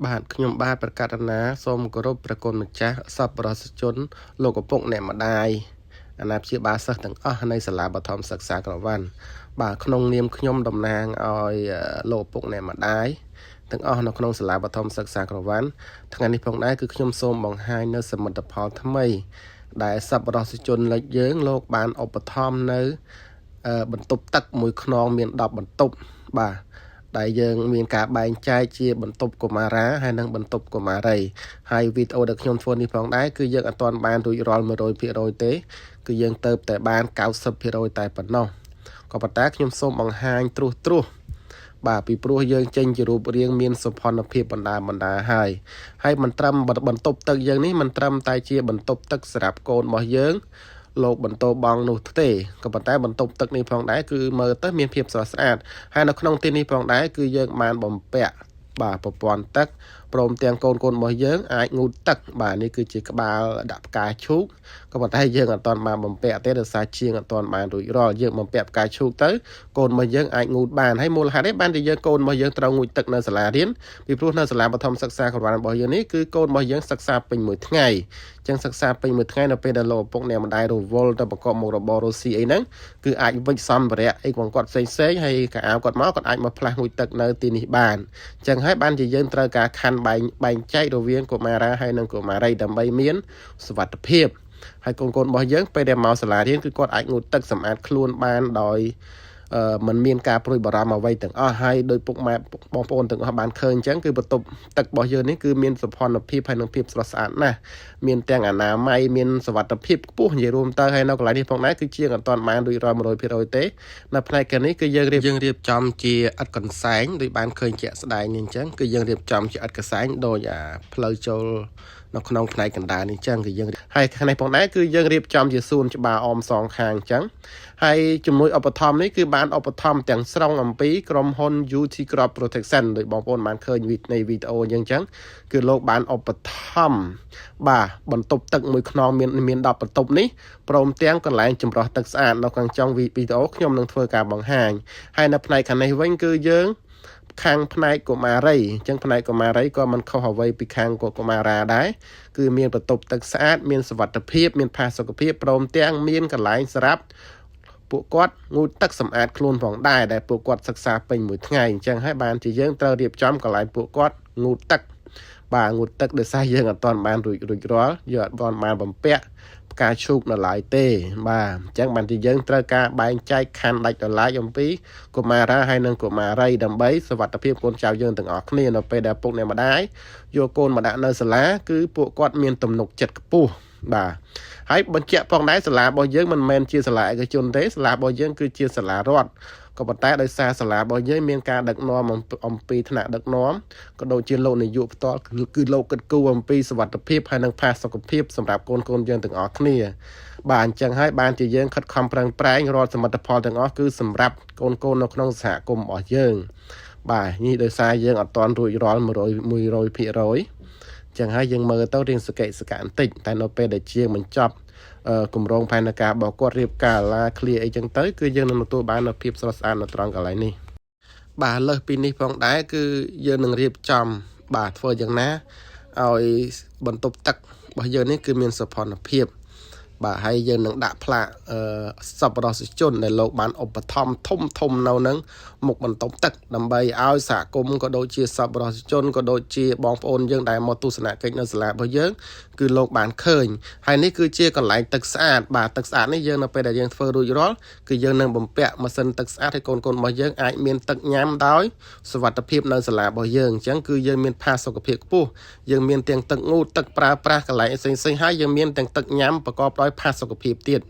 បាទខ្ញុំបាទប្រកាសណាសូមគោរពព្រះគុណម្ចាស់សប្បុរសជនលោកឪពុកអ្នកម្ដាយអាណាព្យាបាលសិស្សទាំងអស់នៃសាលាបឋមសិក្សាក្រវ៉ាន់បាទក្នុងនាមខ្ញុំតំណាងឲ្យលោកឪពុកអ្នកម្ដាយទាំងអស់នៅក្នុងសាលាបឋមសិក្សាក្រវ៉ាន់ថ្ងៃនេះផងដែរគឺខ្ញុំសូមបង្ហាញនៅសមិទ្ធផលថ្មីដែលសប្បុរសជនលេចយើងលោកបានឧបត្ថម្ភនៅបន្ទប់ទឹកមួយខ្នងមាន10បន្ទប់បាទដែលយើងមានការបែងចែកជាបន្ទប់កុមារាហើយនិងបន្ទប់កុមារីហើយវីដេអូដែលខ្ញុំធ្វើនេះផងដែរគឺយើងអត់ទាន់បានរួចរាល់ 100% ទេគឺយើងទៅតែបាន 90% តែប៉ុណ្ណោះក៏ប៉ុន្តែខ្ញុំសូមបង្ហាញត្រួសបាទពីព្រោះយើងចេញជារូបរាងមានសុផនភាពបណ្ដាហើយមិនត្រឹមបន្ទប់ទឹកយើងនេះមិនត្រឹមតែជាបន្ទប់ទឹកសម្រាប់កូនរបស់យើងលោកបន្តបងនោះទេក៏ប៉ុន្តែបន្ទប់ទឹកនេះផងដែរគឺមើលទៅមានភាពស្រស់ស្អាតហើយនៅក្នុងទីនេះផងដែរគឺយើងបានបំពាក់បាទប្រព័ន្ធទឹកព្រមទាំងកូនរបស់យើងអាចងូតទឹកបាទនេះគឺជាក្បាលដាក់ផ្កាឈូកក៏ប៉ុន្តែយើងអត់ទាន់បានបំពាក់ទេដោយសារជាងអត់ទាន់បានរួចរាល់យើងបំពាក់ផ្កាឈូកទៅកូនរបស់យើងអាចងូតបានហើយមូលហេតុនេះបានជាយើងកូនរបស់យើងត្រូវងូតទឹកនៅសាលារៀនពីព្រោះនៅសាលាបឋមសិក្សាក្រវ៉ាន់របស់យើងនេះគឺកូនរបស់យើងសិក្សាពេញមួយថ្ងៃចឹងសិក្សាពេញមួយថ្ងៃនៅពេលដែលលោកឪពុកអ្នកម្ដាយរវល់ទៅប្រកបមុខរបររស់ស៊ីអីហ្នឹងគឺអាចវិច្ចសម្ភារៈអីของគាត់ផ្សេងហើយកៅអៅគាត់មកគាត់អាចមកផ្លាស់ងូតទឹកនៅទីនេះបានចឹងហើយបានជាយើងត្រូវការខណ្ឌបែងចែករវាងកុមារាហើយនិងកុមារីដើម្បីមានសុវត្ថិភាពហើយកូនរបស់យើងពេលដែលមកសាលារៀនគឺគាត់អាចងូតទឹកសម្អាតខ្លួនបានដោយมันមានការព្រួយបារម្ភអ្វីទាំងអស់ហើយដោយពុកម៉ែបងប្អូនទាំងអស់បានឃើញអញ្ចឹងគឺបន្ទប់ទឹករបស់យើងនេះគឺមានសុផនភាពហើយនិងភាពស្រស់ស្អាតណាស់មានទាំងអនាម័យមានសុវត្ថិភាពខ្ពស់និយាយរួមទៅហើយនៅកន្លែងនេះផងដែរគឺជាអត់ទាន់បានរួចរាល់ 100% ទេនៅផ្នែកខាងនេះគឺយើងរៀបចំជាឥដ្ឋកន្សែងដោយបានឃើញជាក់ស្ដែងនេះអញ្ចឹងគឺយើងរៀបចំជាឥដ្ឋកន្សែងដោយផ្លូវចូលនៅក្នុងផ្នែកកណ្ដាលនេះអញ្ចឹងគឺយើងហើយខាងនេះផងដែរគឺយើងរៀបចំជាសួនច្បារអមសងខាងអញ្ចឹងហើយជំនួយឧបត្ថម្ភនេះគឺបានឧបត្ថម្ភទាំងស្រុងអំពីក្រុមហ៊ុន UT Crop Protection ដោយបងប្អូនបានឃើញនៃវីដេអូអញ្ចឹងគឺលោកបានឧបត្ថម្ភបាទបន្ទប់ទឹកមួយខ្នងមាន10បន្ទប់នេះព្រមទាំងកន្លែងចម្រោះទឹកស្អាតនៅខាងចុងវីដេអូខ្ញុំនឹងធ្វើការបង្ហាញហើយនៅផ្នែកខាងនេះវិញគឺយើងខាងផ្នែកកុមារីអញ្ចឹងផ្នែកកុមារីក៏មិនខុសអ្វីពីខាងកុមារាដែរគឺមានបន្ទប់ទឹកស្អាតមានសុវត្ថិភាពមានផាសុកភាពព្រមទាំងមានកន្លែងសម្រាប់ពួកគាត់ងូតទឹកសម្អាតខ្លួនផងដែរដែលពួកគាត់សិក្សាពេញមួយថ្ងៃអញ្ចឹងហើយបានជាយើងត្រូវរៀបចំកន្លែងពួកគាត់ងូតទឹកបាទងូតទឹកដោយសារយើងអត់ទាន់បានរួចរាល់យើងអត់ទាន់បានបំពាក់ផ្កាឈូកនៅឡើយទេបាទអញ្ចឹងបានជាយើងត្រូវការបែងចែកខណ្ឌដាច់ដោយឡែកអំពីកុមារាហើយនិងកុមារីដើម្បីសុវត្ថិភាពកូនចៅយើងទាំងអស់គ្នានៅពេលដែលពុកអ្នកម្ដាយយកកូនមកដាក់នៅសាលាគឺពួកគាត់មានទំនុកចិត្តខ្ពស់បាទហើយបញ្ជាក់ផងដែរសាលារបស់យើងមិនមែនជាសាលាឯកជនទេសាលារបស់យើងគឺជាសាលារដ្ឋក៏ប៉ុន្តែដោយសារសាលារបស់យើងមានការដឹកនាំអំពីថ្នាក់ដឹកនាំក៏ដូចជាលោកនាយកផ្ទាល់គឺលោកគិតគូរអំពីសុវត្ថិភាពហើយនិងផាសុកភាពសម្រាប់កូនយើងទាំងអស់គ្នាបាទអញ្ចឹងហើយបានជាយើងខិតខំប្រឹងប្រែងរាល់សមិទ្ធផលទាំងអស់គឺសម្រាប់កូននៅក្នុងសហគមន៍របស់យើងបាទនេះដោយសារយើងអត់ទាន់រួចរាល់ 100% ចឹងហើយយើងមើលទៅរៀងសកេសកៈបន្តិចតែនៅពេលដែលជាងបញ្ចប់គម្រោងផែនការរបស់គាត់រៀបការឡាឃ្លៀអីចឹងទៅគឺយើងនឹងទទួលបាននូវភាពស្រស់ស្អាតនៅត្រង់កន្លែងនេះបាទលើសពីនេះផងដែរគឺយើងនឹងរៀបចំបាទធ្វើយ៉ាងណាឲ្យបន្ទប់ទឹករបស់យើងនេះគឺមានសុផនភាពបាទហើយយើងនឹងដាក់ផ្លាកសប្បុរសជនដែលលោកបានឧបត្ថម្ភធំនៅនឹងមុខបន្ទប់ទឹកដើម្បីឲ្យសហគមន៍ក៏ដូចជាសប្បុរសជនក៏ដូចជាបងប្អូនយើងដែលមកទស្សនកិច្ចនៅសាលារបស់យើងគឺលោកបានឃើញហើយនេះគឺជាកន្លែងទឹកស្អាតបាទទឹកស្អាតនេះយើងនៅពេលដែលយើងធ្វើរួចរាល់គឺយើងនឹងបំពាក់ម៉ាស៊ីនទឹកស្អាតឲ្យកូនរបស់យើងអាចមានទឹកញ៉ាំដោយសុវត្ថិភាពនៅសាលារបស់យើងអញ្ចឹងគឺយើងមានផាសុកភាពខ្ពស់យើងមានទាំងទឹកងូតទឹកប្រើប្រាស់កន្លែងផ្សេងៗហើយយើងមានទាំងទឹកញ៉ាំប្រកបដោយផាសុកភាពទៀត